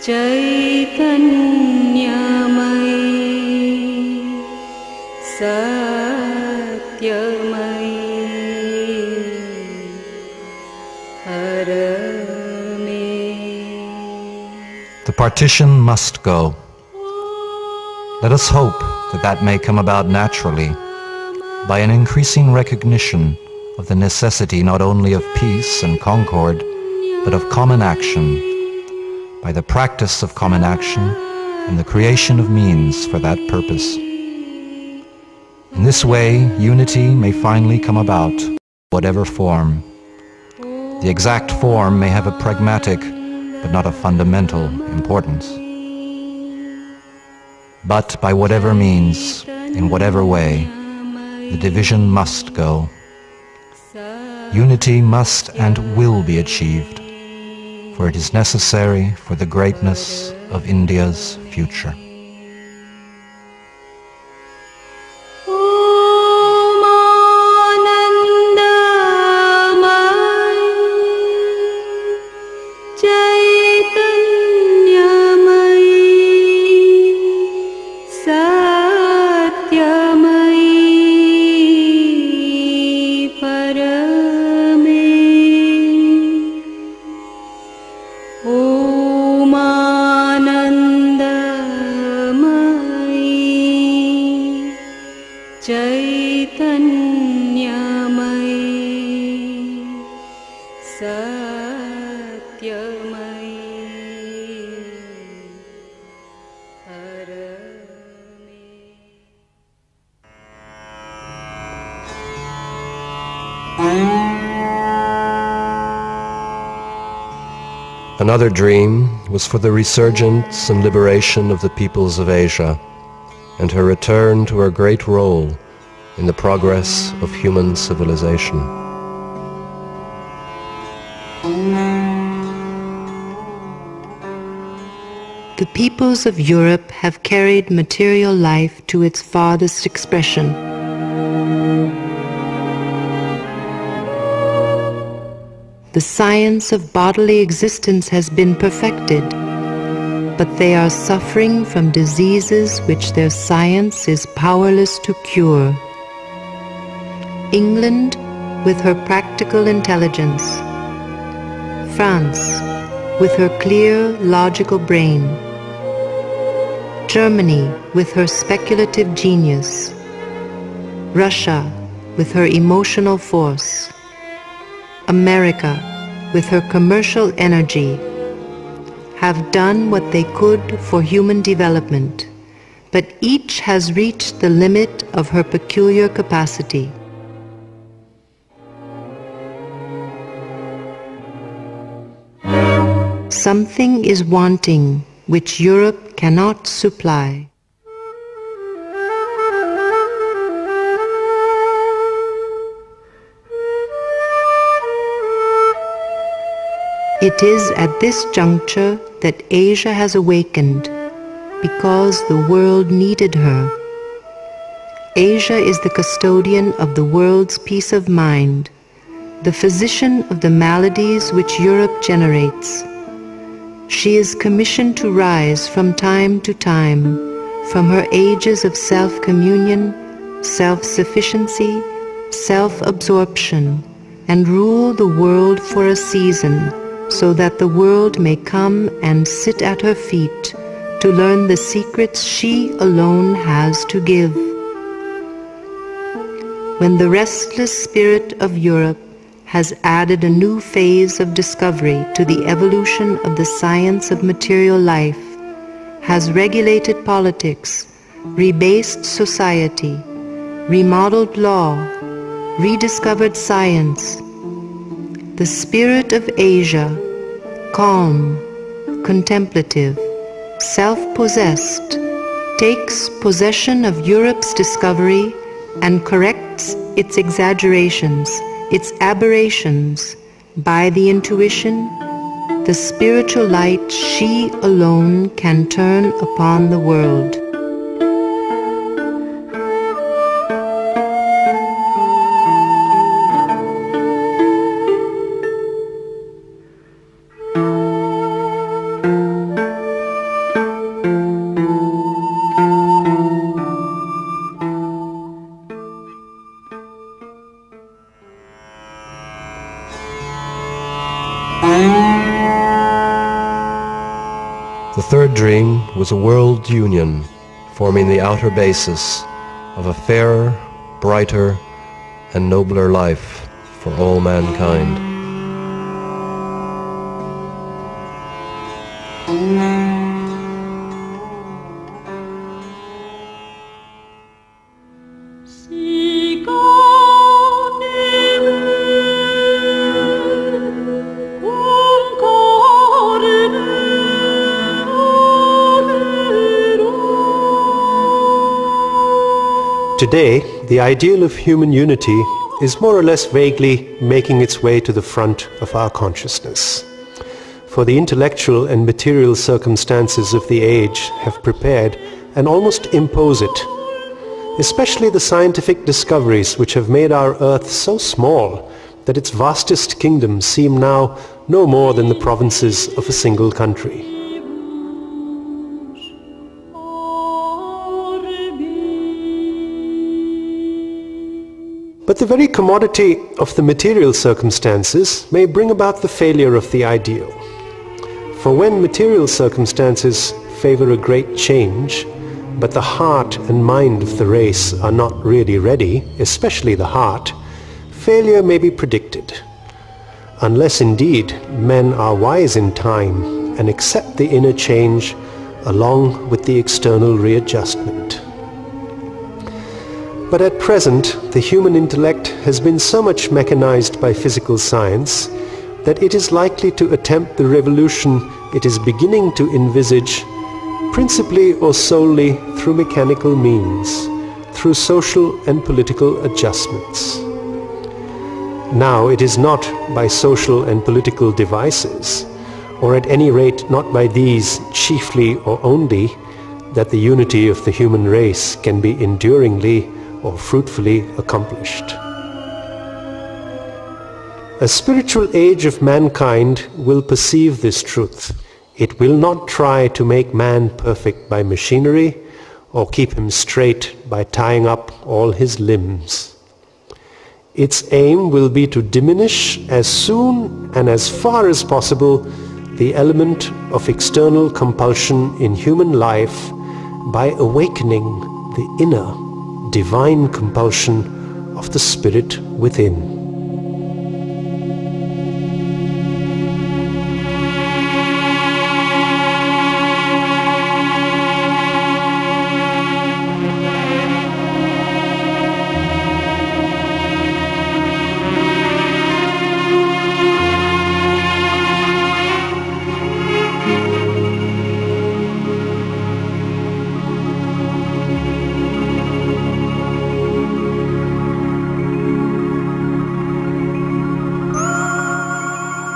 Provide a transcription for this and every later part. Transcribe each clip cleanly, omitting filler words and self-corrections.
चैतन्यमयी सत्यमयी Parme. The partition must go. Let us hope that that may come about naturally by an increasing recognition of the necessity not only of peace and concord, but of common action, by the practice of common action and the creation of means for that purpose. In this way, unity may finally come about, whatever form. The exact form may have a pragmatic, but not a fundamental importance. But by whatever means, in whatever way, the division must go. Unity must and will be achieved, for it is necessary for the greatness of India's future. Another dream was for the resurgence and liberation of the peoples of Asia, and her return to her great role in the progress of human civilization. The peoples of Europe have carried material life to its farthest expression. The science of bodily existence has been perfected, but they are suffering from diseases which their science is powerless to cure. England, with her practical intelligence, France, with her clear, logical brain, Germany, with her speculative genius, Russia, with her emotional force, America, with her commercial energy, have done what they could for human development, but each has reached the limit of her peculiar capacity. Something is wanting which Europe cannot supply. It is at this juncture that Asia has awakened, because the world needed her. Asia is the custodian of the world's peace of mind, the physician of the maladies which Europe generates. She is commissioned to rise from time to time from her ages of self-communion, self-sufficiency, self-absorption, and rule the world for a season, so that the world may come and sit at her feet to learn the secrets she alone has to give. When the restless spirit of Europe has added a new phase of discovery to the evolution of the science of material life, has regulated politics, rebased society, remodeled law, rediscovered science, the spirit of Asia, calm, contemplative, self-possessed, takes possession of Europe's discovery and corrects its exaggerations, its aberrations, by the intuition, the spiritual light she alone can turn upon the world. The third dream was a world union, forming the outer basis of a fairer, brighter, and nobler life for all mankind. Today, the ideal of human unity is more or less vaguely making its way to the front of our consciousness. For the intellectual and material circumstances of the age have prepared and almost impose it, especially the scientific discoveries which have made our earth so small that its vastest kingdoms seem now no more than the provinces of a single country. But the very commodity of the material circumstances may bring about the failure of the ideal. For when material circumstances favor a great change, but the heart and mind of the race are not really ready, especially the heart, failure may be predicted. Unless indeed men are wise in time and accept the inner change along with the external readjustment. But at present, the human intellect has been so much mechanized by physical science that it is likely to attempt the revolution it is beginning to envisage principally or solely through mechanical means, through social and political adjustments. Now it is not by social and political devices, or at any rate not by these chiefly or only, that the unity of the human race can be enduringly or fruitfully accomplished. A spiritual age of mankind will perceive this truth. It will not try to make man perfect by machinery or keep him straight by tying up all his limbs. Its aim will be to diminish as soon and as far as possible the element of external compulsion in human life by awakening the inner divine compulsion of the spirit within.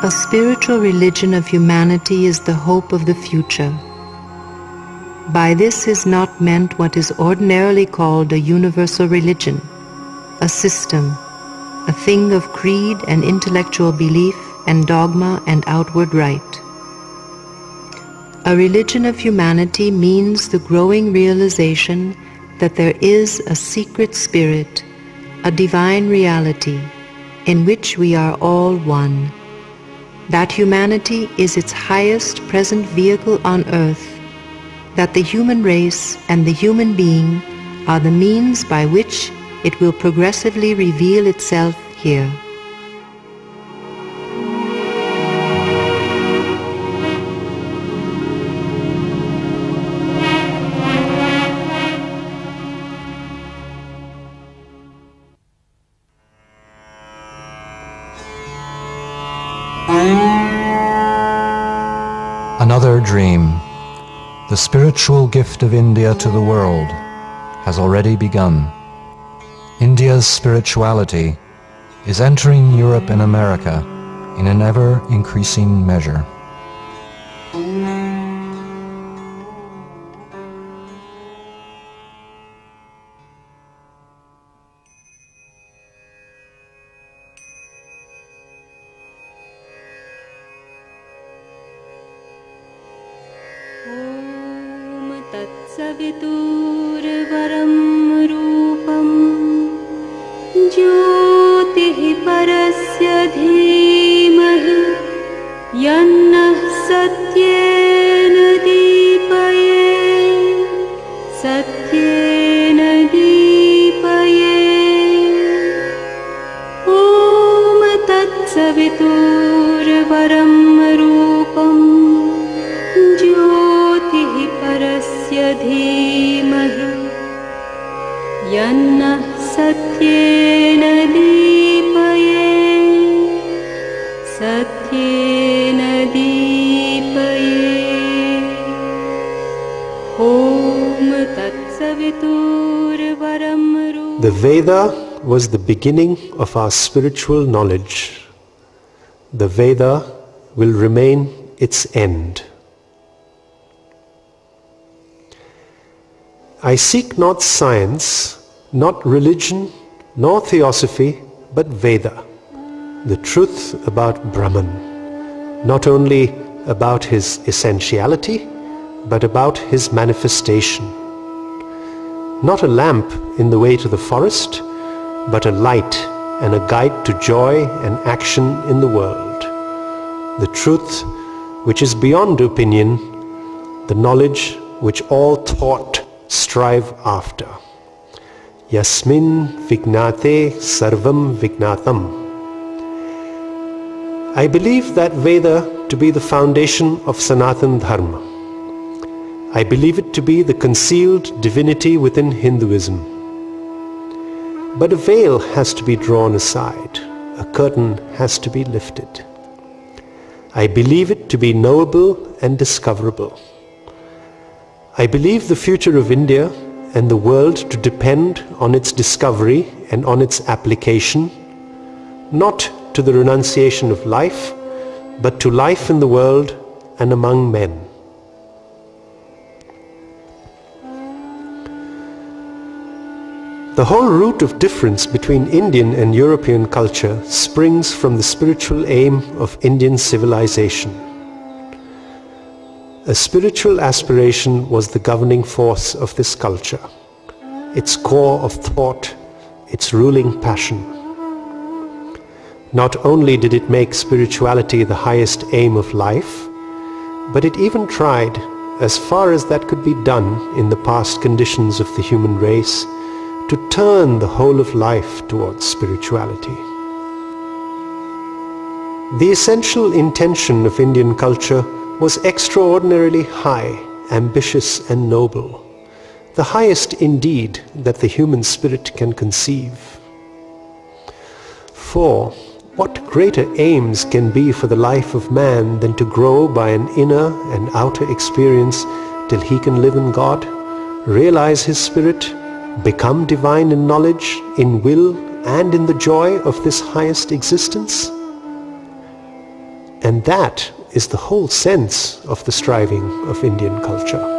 A spiritual religion of humanity is the hope of the future. By this is not meant what is ordinarily called a universal religion, a system, a thing of creed and intellectual belief and dogma and outward rite. A religion of humanity means the growing realization that there is a secret spirit, a divine reality, in which we are all one. That humanity is its highest present vehicle on earth, that the human race and the human being are the means by which it will progressively reveal itself here. Another dream. The spiritual gift of India to the world has already begun. India's spirituality is entering Europe and America in an ever-increasing measure. तत्सवितुर्वरं रूपं ज्योतिः परस्य धीमहि Yannah satyena deepaye, satyena deepaye. Om tat saviturvaram rupam jyotihi parasya dhimahi. Yannah satyena deepaye, satyena deepaye. Om tat saviturvaram rupam. The Veda was the beginning of our spiritual knowledge. The Veda will remain its end. I seek not science, not religion, nor theosophy, but Veda, the truth about Brahman, not only about his essentiality, but about his manifestation. Not a lamp in the way to the forest, but a light and a guide to joy and action in the world. The truth which is beyond opinion, the knowledge which all thought strive after. Yasmin vignate sarvam vignatam. I believe that Veda to be the foundation of Sanatana Dharma. I believe it to be the concealed divinity within Hinduism. But a veil has to be drawn aside, a curtain has to be lifted. I believe it to be knowable and discoverable. I believe the future of India and the world to depend on its discovery and on its application, not to the renunciation of life, but to life in the world and among men. The whole root of difference between Indian and European culture springs from the spiritual aim of Indian civilization. A spiritual aspiration was the governing force of this culture, its core of thought, its ruling passion. Not only did it make spirituality the highest aim of life, but it even tried, as far as that could be done in the past conditions of the human race, to turn the whole of life towards spirituality. The essential intention of Indian culture was extraordinarily high, ambitious and noble, the highest indeed that the human spirit can conceive. For what greater aims can be for the life of man than to grow by an inner and outer experience till he can live in God, realize his spirit, become divine in knowledge, in will, and in the joy of this highest existence? And that is the whole sense of the striving of Indian culture.